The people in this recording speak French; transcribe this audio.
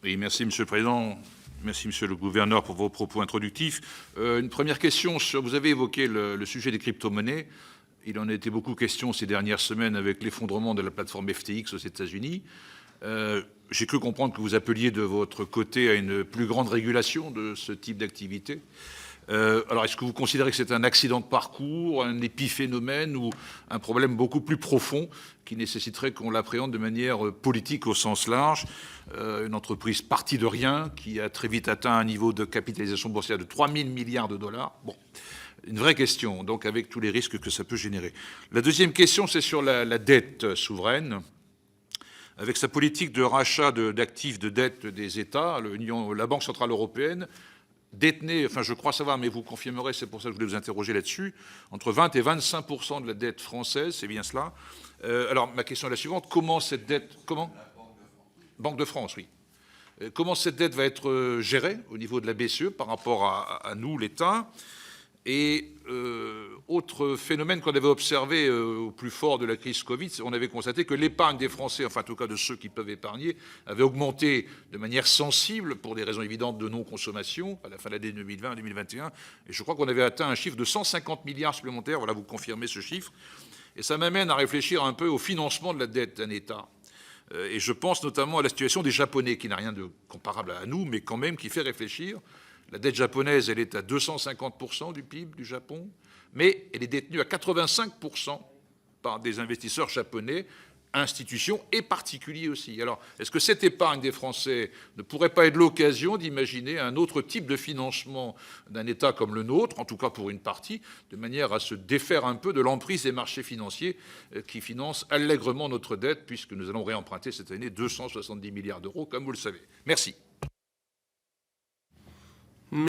Oui, merci Monsieur le Président. Merci Monsieur le Gouverneur pour vos propos introductifs. Une première question, vous avez évoqué le sujet des crypto-monnaies. Il en a été beaucoup question ces dernières semaines avec l'effondrement de la plateforme FTX aux États-Unis. J'ai cru comprendre que vous appeliez de votre côté à une plus grande régulation de ce type d'activité. Alors, est-ce que vous considérez que c'est un accident de parcours, un épiphénomène ou un problème beaucoup plus profond qui nécessiterait qu'on l'appréhende de manière politique au sens large? Une entreprise partie de rien qui a très vite atteint un niveau de capitalisation boursière de 3 000 milliards de dollars. Bon, une vraie question, donc avec tous les risques que ça peut générer. La deuxième question, c'est sur la dette souveraine. Avec sa politique de rachat d'actifs de dette des États, la Banque Centrale Européenne détenait, enfin je crois savoir, mais vous confirmerez, c'est pour ça que je voulais vous interroger là-dessus, entre 20 et 25% de la dette française, c'est bien cela. Alors ma question est la suivante, comment cette dette... Comment ? Banque de France, oui. Comment cette dette va être gérée au niveau de la BCE par rapport à nous, l'État? Et autre phénomène qu'on avait observé au plus fort de la crise Covid, on avait constaté que l'épargne des Français, enfin en tout cas de ceux qui peuvent épargner, avait augmenté de manière sensible pour des raisons évidentes de non-consommation à la fin de l'année 2020-2021. Et je crois qu'on avait atteint un chiffre de 150 milliards supplémentaires. Voilà, vous confirmez ce chiffre. Et ça m'amène à réfléchir un peu au financement de la dette d'un État. Et je pense notamment à la situation des Japonais, qui n'a rien de comparable à nous, mais quand même qui fait réfléchir. La dette japonaise, elle est à 250% du PIB du Japon, mais elle est détenue à 85% par des investisseurs japonais, institutions et particuliers aussi. Alors, est-ce que cette épargne des Français ne pourrait pas être l'occasion d'imaginer un autre type de financement d'un État comme le nôtre, en tout cas pour une partie, de manière à se défaire un peu de l'emprise des marchés financiers qui financent allègrement notre dette, puisque nous allons réemprunter cette année 270 milliards d'euros, comme vous le savez. Merci.